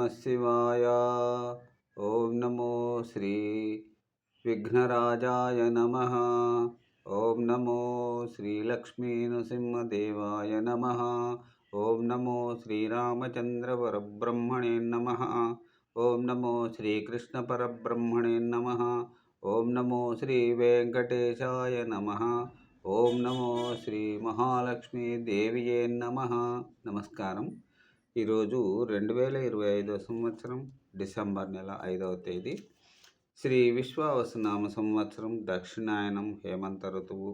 शिवाय। ओम नमो श्री विघ्नराजाय नमः। ओम नमो श्री लक्ष्मी नृसिंहदेवाय नमः। ओम नमो श्रीरामचंद्र परब्रह्मणे नमः। ओम नमो श्रीकृष्ण परब्रह्मणे नमः। ओम नमो श्री वेंकटेशाय नमः। ओम नमो श्री महालक्ष्मी देविये नमः। నమస్కారం। ఈరోజు 2025 సంవత్సరం డిసెంబర్ నెల 5వ తేదీ, శ్రీ విశ్వావసునామ సంవత్సరం, దక్షిణాయనం, హేమంత ఋతువు,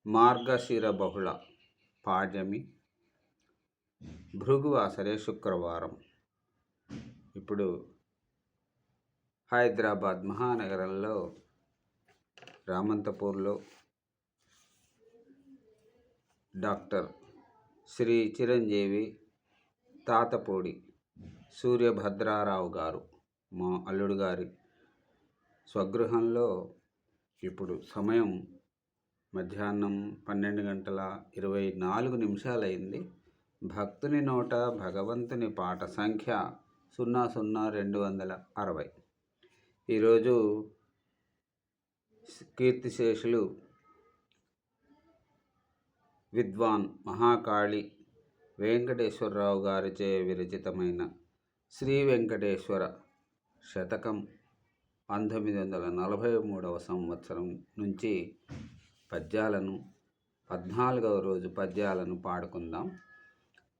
మార్గశిర బహుళ పాడ్యమి, భృగువాసరే శుక్రవారం. ఇప్పుడు హైదరాబాద్ మహానగరంలో రామంతపూర్లో డాక్టర్ శ్రీ చిరంజీవి తాతపూడి సూర్యభద్రారావు గారు, మా అల్లుడు గారి స్వగృహంలో ఇప్పుడు సమయం మధ్యాహ్నం 12:24 భక్తుని నోట భగవంతుని పాట సంఖ్య 00260. ఈరోజు కీర్తిశేషులు విద్వాన్ మహాకాళి వెంకటేశ్వరరావు గారిచే విరచితమైన శ్రీ వెంకటేశ్వర శతకం 1943వ సంవత్సరం నుంచి పద్యాలను, 14వ రోజు పద్యాలను పాడుకుందాం.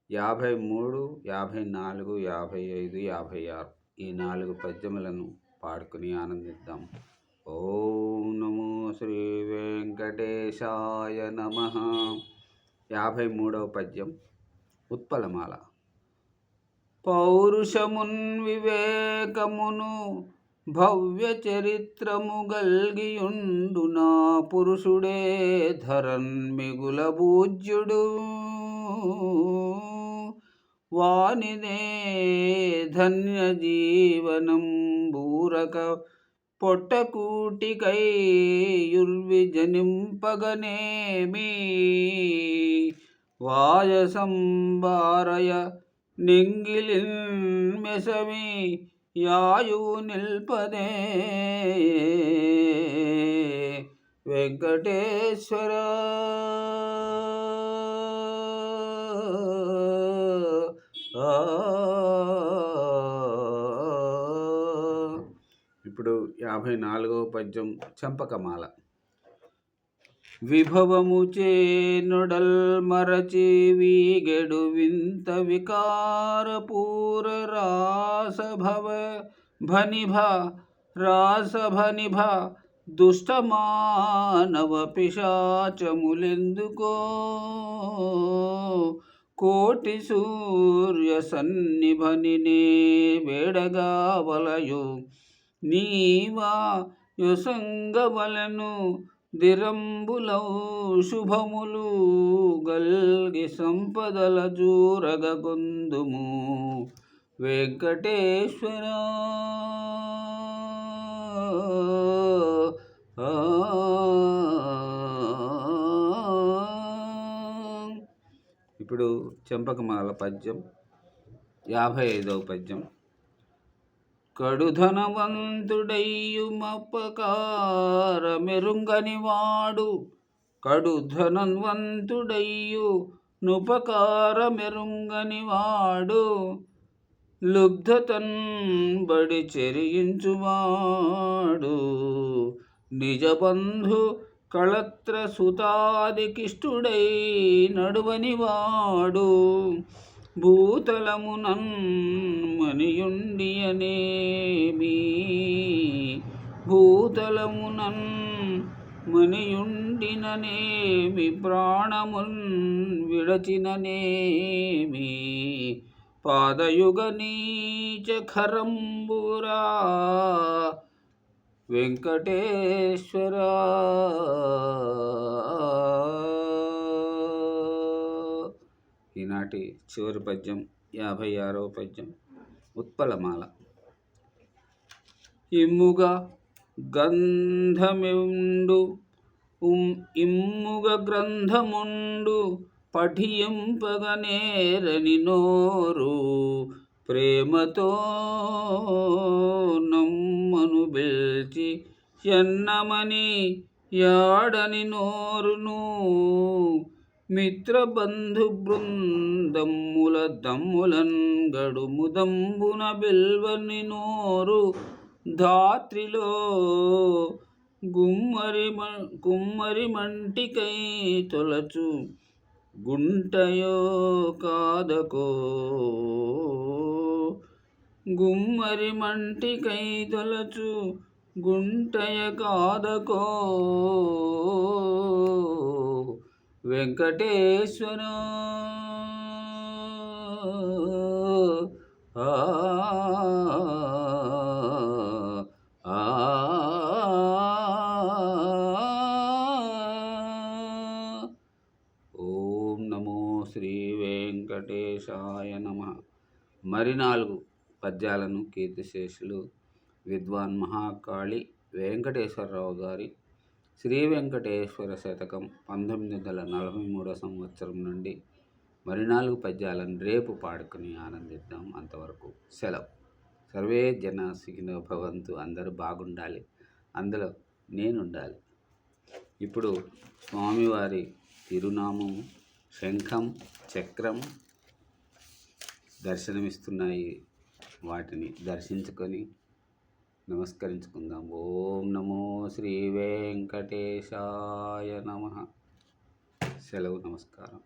53, 54, 55, 56 ఈ 4 పద్యములను పాడుకుని ఆనందిద్దాం. ఓం నమో శ్రీ వెంకటేశాయ నమః. 53వ పద్యం ఉత్పలమాల. పౌరుషమున్ వివేకమును భవ్య చరిత్రము గల్గియుండు నా పురుషుడే ధరన్ మిగుల పూజ్యుడు. వానిదే ధన్య జీవనం బూరక పొట్టకూటికై యుర్విజనింపగనేమి. వాయసంబారయ నెంగిలిన్ మెసమి యాయువు నిల్పదే. వెంకటేశ్వర ఇప్పుడు 54వ పద్యం చంపకమాల. విభవము చేనొడల్ మరచి వీగెడు వింత వికారపూర రాసభనిభ దుష్టమానవ పిశాచములెందుకో. కోటి సూర్య సన్నిభనినే వేడగా వలయు నీవా యొసంగవలను దిరంబులౌ శుభములు గల్గి సంపదల జూరగ గొందుము. వెంకటేశ్వర ఇప్పుడు చంపకమాల పద్యం 55వ పద్యం. కడుధనవంతుడయ్యు మపకార మెరుంగనివాడు, కడుధనవంతుడయ్యు నుపకార మెరుంగనివాడు, లుబ్ధతన్ బడి చెరియించువాడు, నిజబంధు కళత్ర సుతాదికిష్టుడై నడువనివాడు, భూతలమునన్ మనియుండియనేమి. భూతలమునన్ మనియుండిననేమి, ప్రాణమున్ విడచిననేమి. పాదయుగ నీచ ఖరంబురా వెంకటేశ్వర. ఈనాటి చివరి పద్యం 56వ పద్యం ఉత్పలమాల. ఇమ్ముగ గ్రంథముండు పఠింపగనేరని నోరు, ప్రేమతో నమ్మను బెల్చి ఎన్నమని యాడని నోరును మిత్రబంధు బృందమ్ముల దమ్ములన్ గడుముదంబున బిల్వని నోరు ధాత్రిలో కుమ్మరి మంటికై తొలచు గుంటయో కాదకో గుమ్మరి మంటికై తొలచు గుంటయ కాదకో వెంకటేశ్వర ఆ ఆ ఓం నమో శ్రీ వెంకటేశాయ నమః. మరి 4 పద్యాలను కీర్తిశేషులు విద్వాన్ మహాకాళి వెంకటేశ్వరరావు గారి శ్రీ వెంకటేశ్వర శతకం 1943 సంవత్సరం నుండి మరి 4 పద్యాలను రేపు పాడుకుని ఆనందిద్దాం. అంతవరకు సెలవు. సర్వే జన సుఖినో భవంతు. అందరూ బాగుండాలి, అందులో నేనుండాలి. ఇప్పుడు స్వామివారి తిరునామము, శంఖం, చక్రం దర్శనమిస్తున్నాయి. వాటిని దర్శించుకొని నమస్కరించుకుందాం. ఓం నమో శ్రీ వెంకటేశాయ నమః. సెలవు. నమస్కారం.